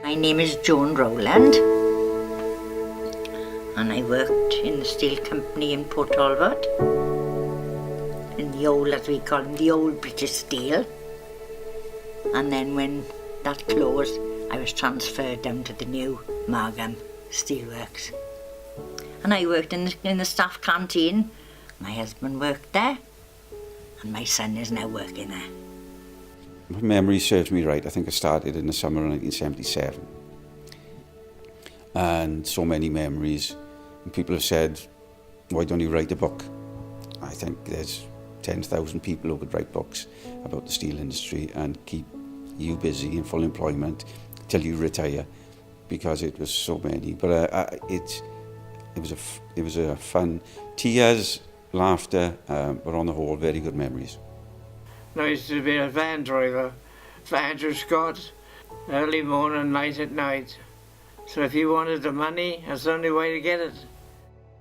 My name is Joan Rowland and I worked in the steel company in Port Talbot, in the old, as we call them, the old British Steel. And then when that closed, I was transferred down to the new Margam Steelworks. And I worked in the staff canteen. My husband worked there and my son is now working there. If memory serves me right, I think I started in the summer of 1977. And so many memories. And people have said, why don't you write a book? I think there's 10,000 people who could write books about the steel industry and keep you busy in full employment till you retire, because it was so many. But it was a fun, tears, laughter, but on the whole, very good memories. I used to be a van driver for Andrew Scott, early morning, late at night. So if you wanted the money, that's the only way to get it.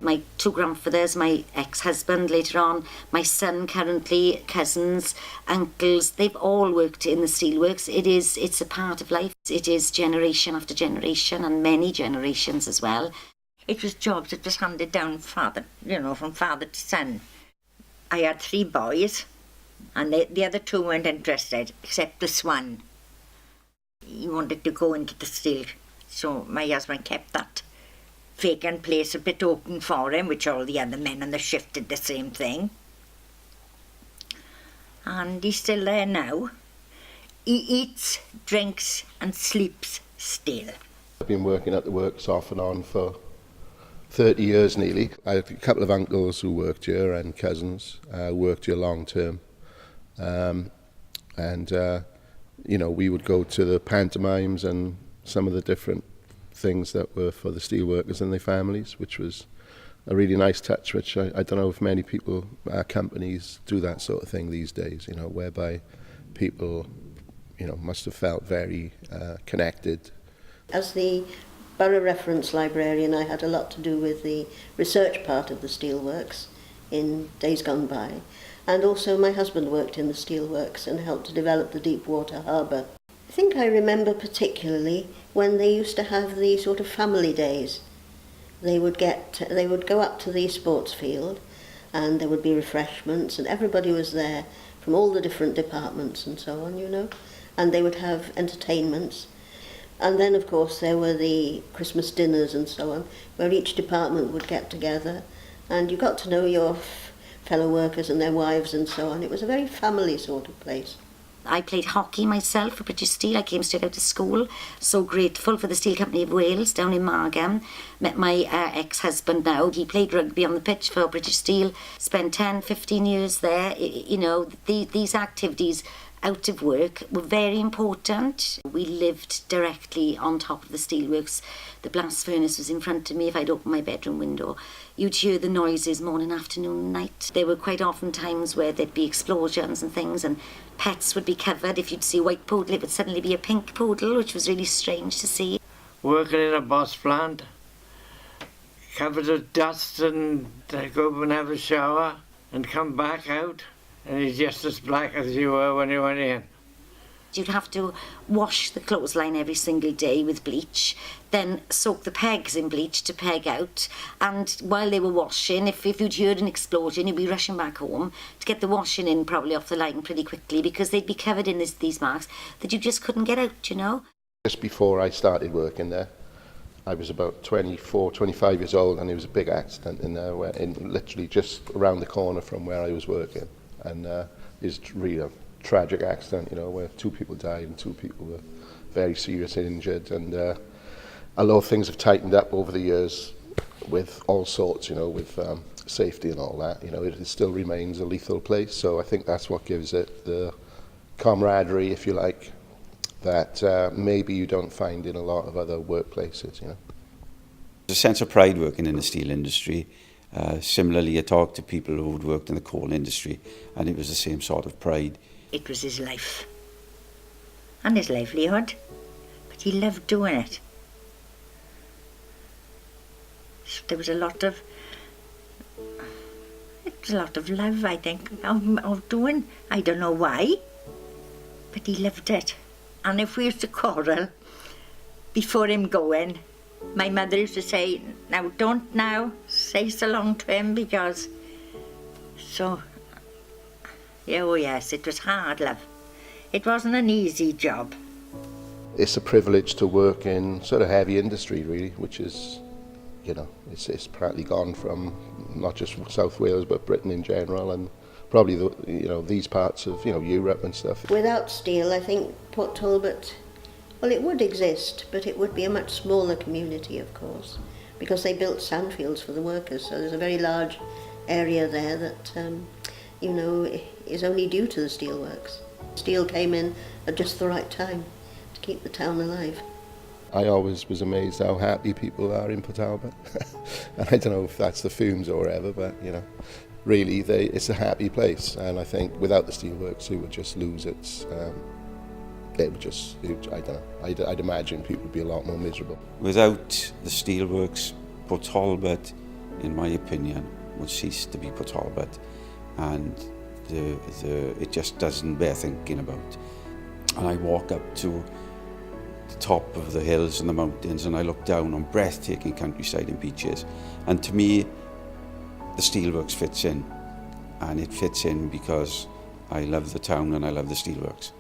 My two grandfathers, my ex-husband later on, my son currently, cousins, uncles, they've all worked in the steelworks. It's a part of life. It is generation after generation and many generations as well. It was jobs that was handed down from father to son. I had 3 boys and the other 2 weren't interested, except this one. He wanted to go into the steel, so my husband kept that vacant place a bit open for him, which all the other men on the shift did the same thing. And he's still there now. He eats, drinks and sleeps steel. I've been working at the works off and on for 30 years nearly. I have a couple of uncles who worked here and cousins worked here long term. We would go to the pantomimes and some of the different things that were for the steel workers and their families, which was a really nice touch, which I don't know if many people, companies do that sort of thing these days, whereby people, must have felt very connected. As the Borough Reference Librarian, I had a lot to do with the research part of the steelworks in days gone by. And also my husband worked in the steelworks and helped to develop the Deepwater Harbour. I think I remember particularly when they used to have the sort of family days. They would go up to the sports field and there would be refreshments and everybody was there from all the different departments and so on, and they would have entertainments. And then of course there were the Christmas dinners and so on, where each department would get together and you got to know your fellow workers and their wives and so on. It was a very family sort of place. I played hockey myself for British Steel. I came straight out of school. So grateful for the Steel Company of Wales down in Margam. Met my ex-husband now. He played rugby on the pitch for British Steel. Spent 10, 15 years there. These activities out of work were very important. We lived directly on top of the steelworks. The blast furnace was in front of me. If I'd open my bedroom window, you'd hear the noises morning, afternoon and night. There were quite often times where there'd be explosions and things, and pets would be covered. If you'd see a white poodle, it would suddenly be a pink poodle, which was really strange to see. Working in a boss plant, covered with dust, and I'd go up and have a shower and come back out and he's just as black as you were when you went in. You'd have to wash the clothesline every single day with bleach, then soak the pegs in bleach to peg out, and while they were washing, if you'd heard an explosion, you'd be rushing back home to get the washing in probably off the line pretty quickly, because they'd be covered in these marks that you just couldn't get out, Just before I started working there, I was about 24, 25 years old, and there was a big accident in there, literally just around the corner from where I was working, and it's really a tragic accident, where 2 people died and 2 people were very seriously injured. And a lot of things have tightened up over the years with all sorts, with safety and all that. It still remains a lethal place. So I think that's what gives it the camaraderie, if you like, that maybe you don't find in a lot of other workplaces. There's a sense of pride working in the steel industry. Similarly, I talked to people who had worked in the coal industry, and it was the same sort of pride. It was his life and his livelihood, but he loved doing it. So there was a lot of love, I think, of doing. I don't know why, but he loved it. And if we used to quarrel, before him going, my mother used to say, now don't now say so long to him, because so, yeah, oh yes, it was hard, love. It wasn't an easy job. It's a privilege to work in sort of heavy industry, really, which is, you know, it's practically gone from not just South Wales but Britain in general, and probably these parts of Europe and stuff. Without steel, I think Port Talbot, well, it would exist, but it would be a much smaller community, of course, because they built sandfields for the workers. So there's a very large area there that is only due to the steelworks. Steel came in at just the right time to keep the town alive. I always was amazed how happy people are in Port Talbot. And I don't know if that's the fumes or whatever, but really it's a happy place. And I think without the steelworks, it would just lose its. I don't know. I'd imagine people would be a lot more miserable. Without the steelworks, Port Talbot, in my opinion, would cease to be Port Talbot, and it just doesn't bear thinking about. And I walk up to the top of the hills and the mountains, and I look down on breathtaking countryside and beaches, and to me the steelworks fits in, and it fits in because I love the town and I love the steelworks.